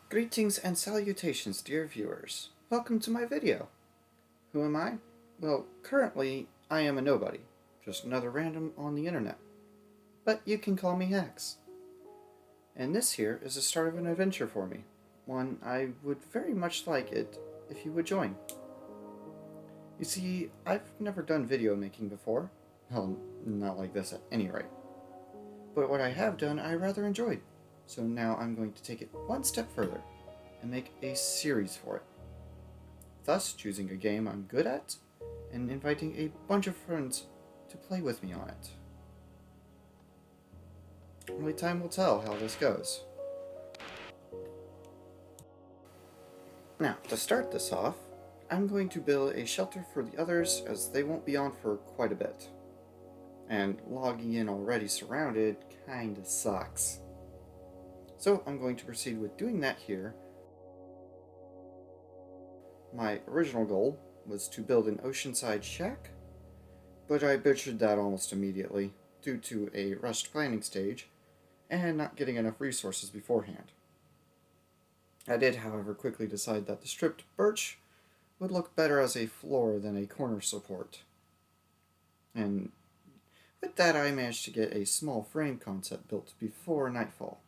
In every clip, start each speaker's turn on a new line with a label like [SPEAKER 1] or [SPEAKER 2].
[SPEAKER 1] Greetings and salutations, dear viewers. Welcome to my video. Who am I? Well, currently, I am a nobody. Just another random on the internet. But you can call me Hex. And this here is the start of an adventure for me. One I would very much like it if you would join. You see, I've never done video making before. Well, not like this at any rate. But what I have done, I rather enjoyed. So now I'm going to take it one step further and make a series for it. Thus, choosing a game I'm good at and inviting a bunch of friends to play with me on it. Only time will tell how this goes. Now, to start this off, I'm going to build a shelter for the others as they won't be on for quite a bit. And logging in already surrounded kinda sucks. So I'm going to proceed with doing that here. My original goal was to build an oceanside shack, but I butchered that almost immediately due to a rushed planning stage and not getting enough resources beforehand. I did, however, quickly decide that the stripped birch would look better as a floor than a corner support. And with that, I managed to get a small frame concept built before nightfall.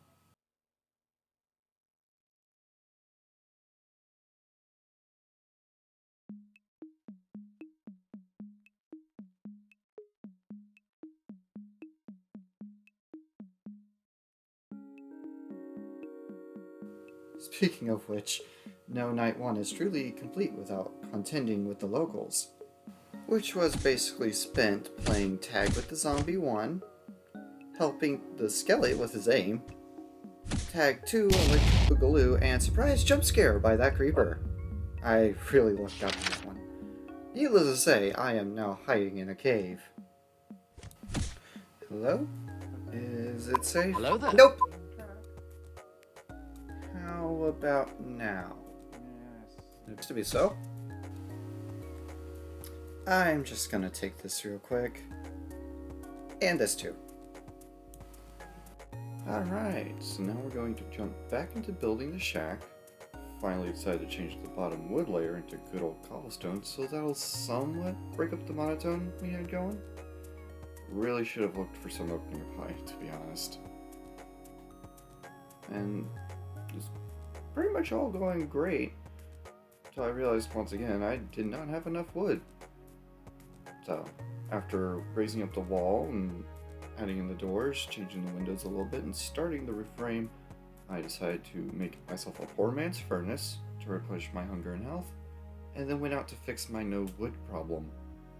[SPEAKER 1] Speaking of which, no Night 1 is truly complete without contending with the locals, which was basically spent playing tag with the Zombie 1, helping the Skelly with his aim, tag 2 with Boogaloo, and surprise jump scare by that creeper. I really lucked out on that one. Needless to say, I am now hiding in a cave. Hello? Is it safe?
[SPEAKER 2] Hello there.
[SPEAKER 1] Nope! How about now? Looks to be so. I'm just gonna take this real quick. And this too. Alright, so now we're going to jump back into building the shack. Finally decided to change the bottom wood layer into good old cobblestone, so that'll somewhat break up the monotone we had going. Really should have looked for some opening pie, to be honest. And it's pretty much all going great, until I realized once again I did not have enough wood. So, after raising up the wall and adding in the doors, changing the windows a little bit, and starting the roof frame, I decided to make myself a poor man's furnace to replenish my hunger and health, and then went out to fix my no wood problem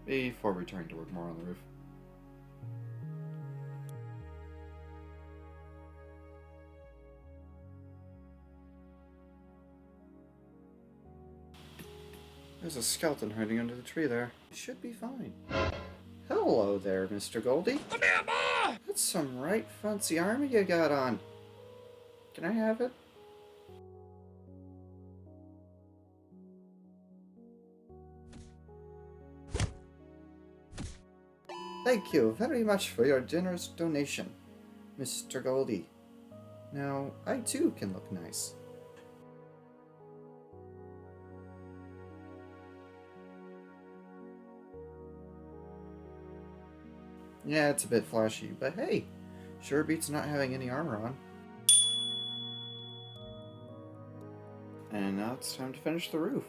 [SPEAKER 1] before returning to work more on the roof. There's a skeleton hiding under the tree there. Should be fine. Hello there, Mr. Goldie. That's some right fancy armor you got on. Can I have it? Thank you very much for your generous donation, Mr. Goldie. Now, I too can look nice. Yeah, it's a bit flashy, but hey, sure beats not having any armor on. And now it's time to finish the roof.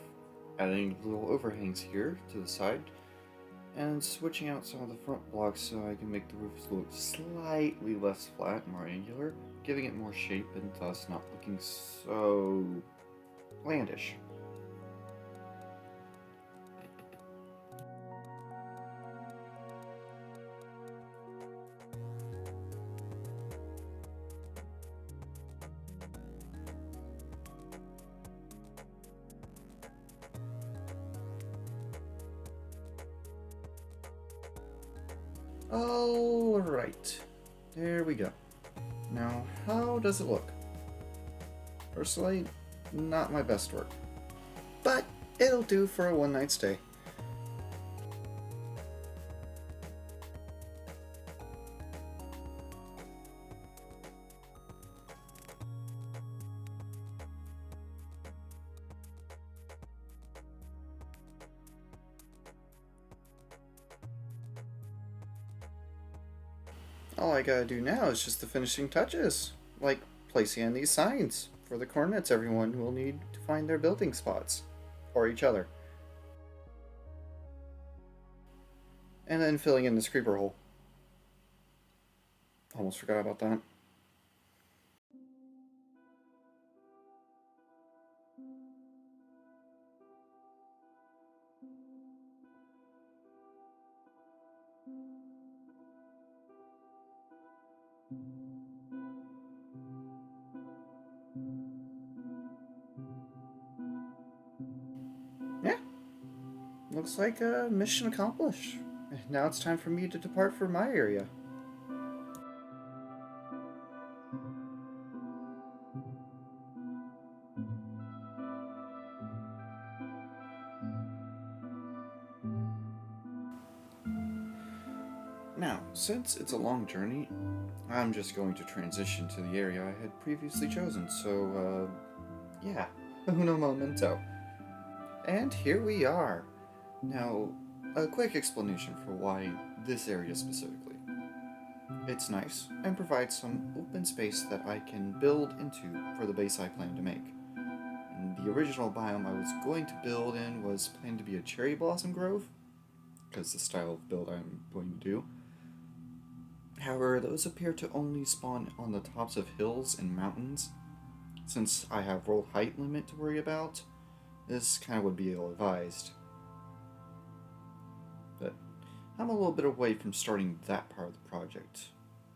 [SPEAKER 1] Adding little overhangs here to the side, and switching out some of the front blocks so I can make the roof look slightly less flat, more angular, giving it more shape and thus not looking so outlandish. Alright, there we go. Now, how does it look? Personally, not my best work, but it'll do for a one-night stay. All I gotta do now is just the finishing touches, like placing in these signs for the coordinates everyone will need to find their building spots, or each other, and then filling in this creeper hole. Almost forgot about that. Yeah, looks like a mission accomplished. Now it's time for me to depart for my area. Now, since it's a long journey, I'm just going to transition to the area I had previously chosen, so, yeah, uno momento. And here we are. Now, a quick explanation for why this area specifically. It's nice and provides some open space that I can build into for the base I plan to make. And the original biome I was going to build in was planned to be a cherry blossom grove, because the style of build I'm going to do. However, those appear to only spawn on the tops of hills and mountains. Since I have world height limit to worry about, this kind of would be ill-advised. But I'm a little bit away from starting that part of the project.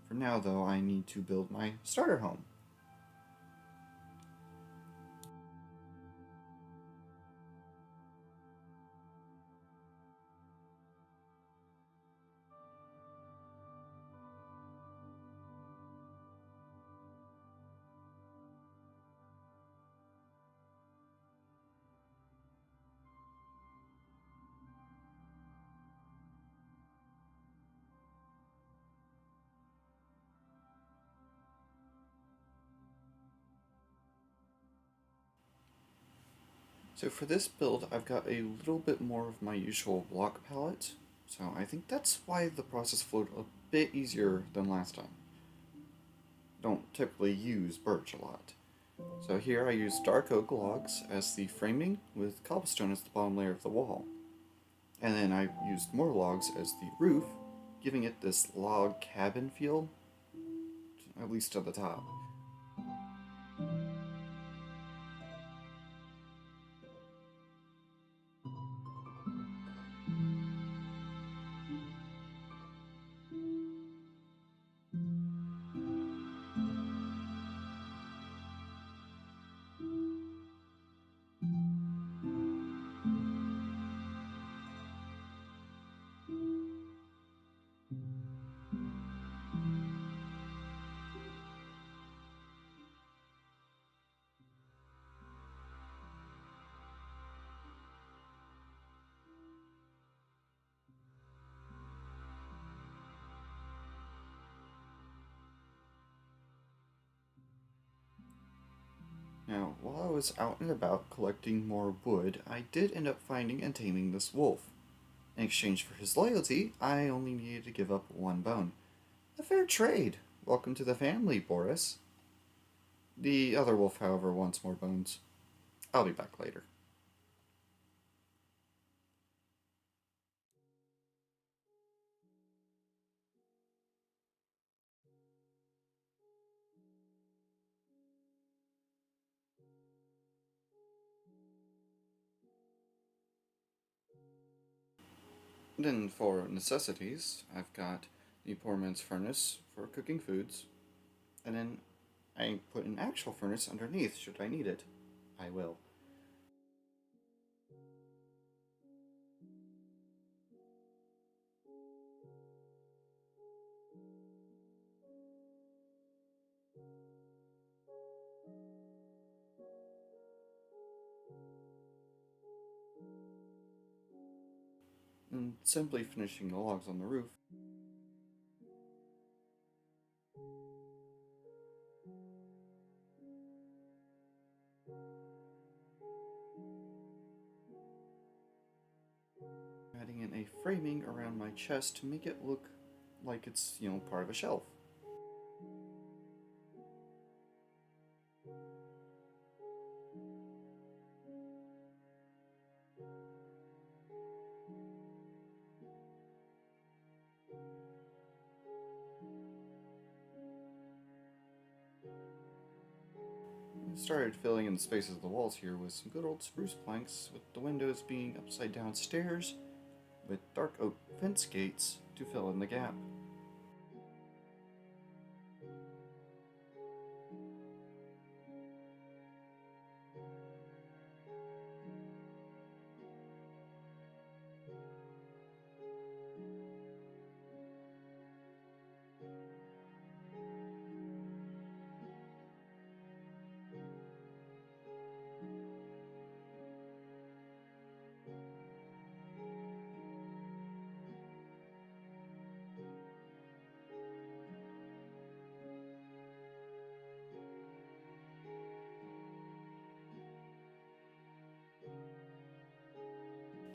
[SPEAKER 1] For now, though, I need to build my starter home. So for this build, I've got a little bit more of my usual block palette, so I think that's why the process flowed a bit easier than last time. Don't typically use birch a lot. So here I use dark oak logs as the framing, with cobblestone as the bottom layer of the wall. And then I used more logs as the roof, giving it this log cabin feel, at least at the top. Now, while I was out and about collecting more wood, I did end up finding and taming this wolf. In exchange for his loyalty, I only needed to give up one bone. A fair trade. Welcome to the family, Boris. The other wolf, however, wants more bones. I'll be back later. Then for necessities, I've got the poor man's furnace for cooking foods, and then I put an actual furnace underneath should I need it. I will. And simply finishing the logs on the roof. Adding in a framing around my chest to make it look like it's, part of a shelf. I started filling in the spaces of the walls here with some good old spruce planks, with the windows being upside down stairs with dark oak fence gates to fill in the gap.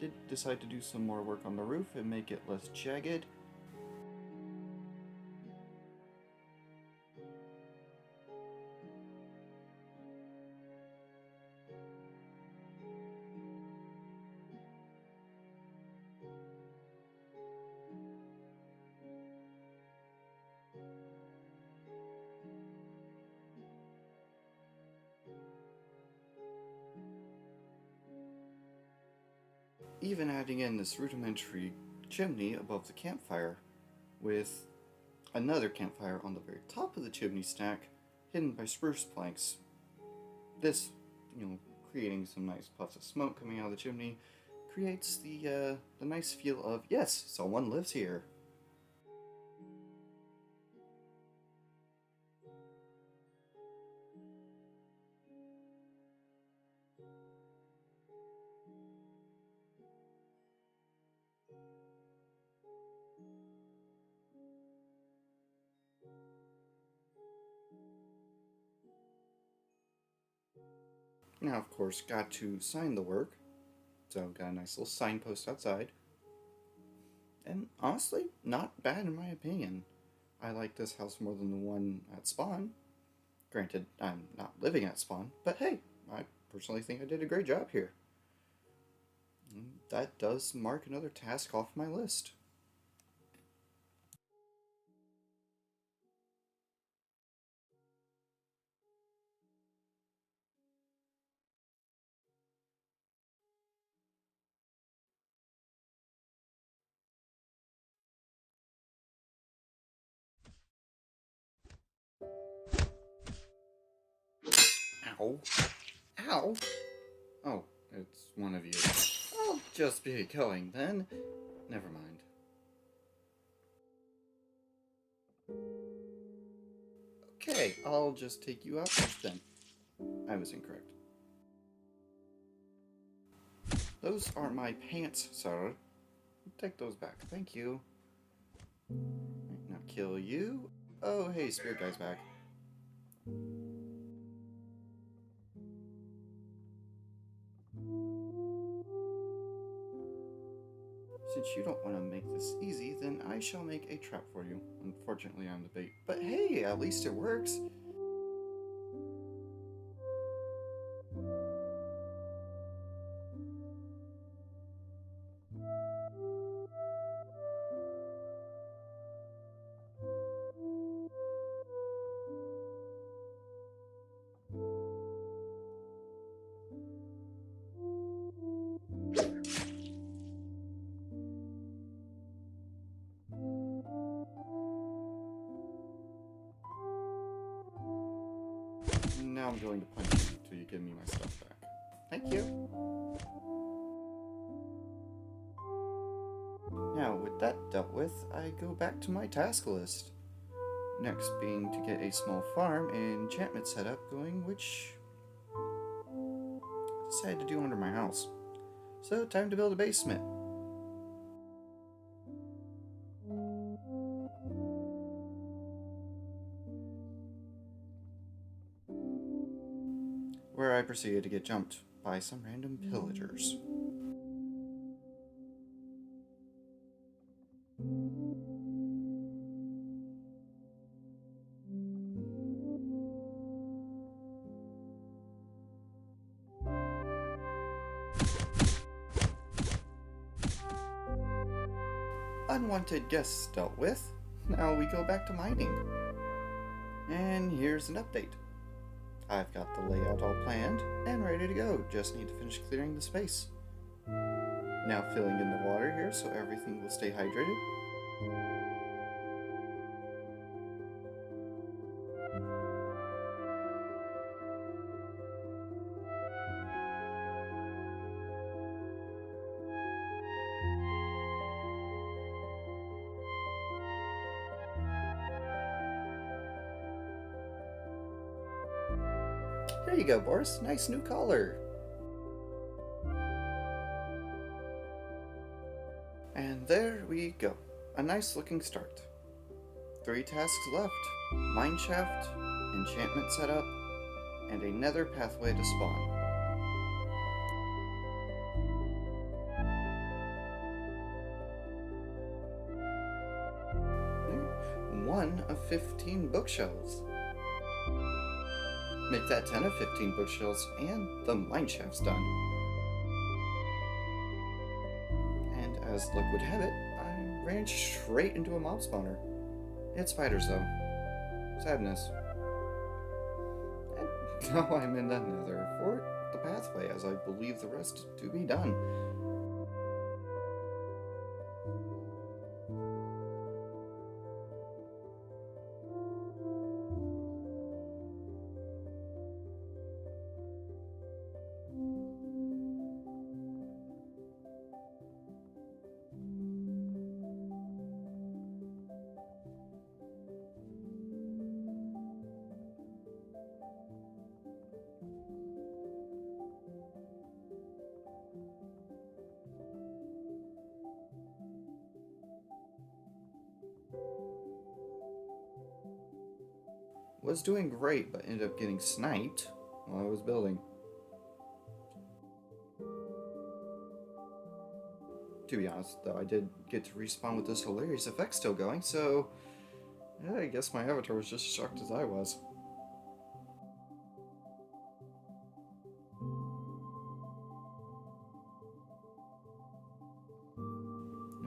[SPEAKER 1] Did decide to do some more work on the roof and make it less jagged. Even adding in this rudimentary chimney above the campfire with another campfire on the very top of the chimney stack hidden by spruce planks. This, creating some nice puffs of smoke coming out of the chimney creates the nice feel of, yes, someone lives here. Now, of course, got to sign the work, so got a nice little signpost outside. And honestly, not bad in my opinion. I like this house more than the one at Spawn. Granted, I'm not living at Spawn, but hey, I personally think I did a great job here. And that does mark another task off my list. Ow. Ow! Oh, it's one of you. I'll just be going then. Never mind. Okay, I'll just take you out first then. I was incorrect. Those are my pants, sir. Take those back. Thank you. Right, now kill you. Oh, hey, Spirit Guy's back. Since you don't want to make this easy, then I shall make a trap for you. Unfortunately, I'm the bait. But hey, at least it works. Now I'm going to punch you until you give me my stuff back. Thank you. Now, with that dealt with, I go back to my task list. Next being to get a small farm and enchantment setup going, which I decided to do under my house. So, time to build a basement. Where I proceeded to get jumped by some random pillagers. unwanted guests dealt with, now we go back to mining. And here's an update. I've got the layout all planned and ready to go, just need to finish clearing the space. Now filling in the water here so everything will stay hydrated. There you go, Boris. Nice new collar. And there we go. A nice looking start. 3 tasks left. Mineshaft, enchantment setup, and a nether pathway to spawn. One of 15 bookshelves. Make that 10 of 15 bookshelves, and the mineshaft's done. And as luck would have it, I ran straight into a mob spawner. It's spiders though. Sadness. And now I'm in the nether for the pathway, as I believe the rest to be done. Was doing great, but ended up getting sniped while I was building. To be honest, though, I did get to respawn with this hilarious effect still going, so yeah, I guess my avatar was just as shocked as I was.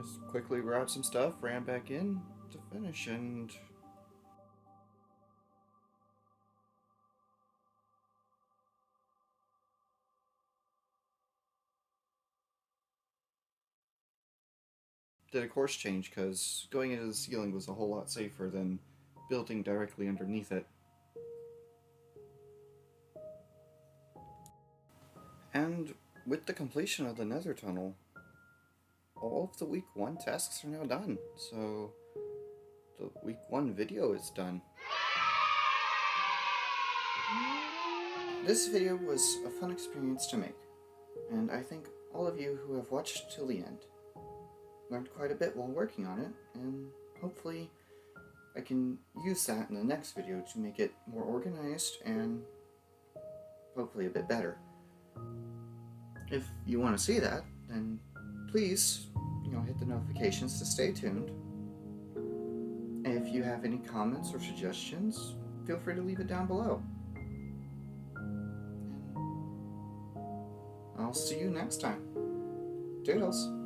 [SPEAKER 1] Just quickly grabbed some stuff, ran back in to finish, and did a course change because going into the ceiling was a whole lot safer than building directly underneath it. And with the completion of the nether tunnel, all of the week 1 tasks are now done, so the week 1 video is done. This video was a fun experience to make, and I think all of you who have watched till the end learned quite a bit while working on it, and hopefully I can use that in the next video to make it more organized and hopefully a bit better. If you want to see that, then please, hit the notifications to stay tuned. And if you have any comments or suggestions, feel free to leave it down below. And I'll see you next time. Doodles!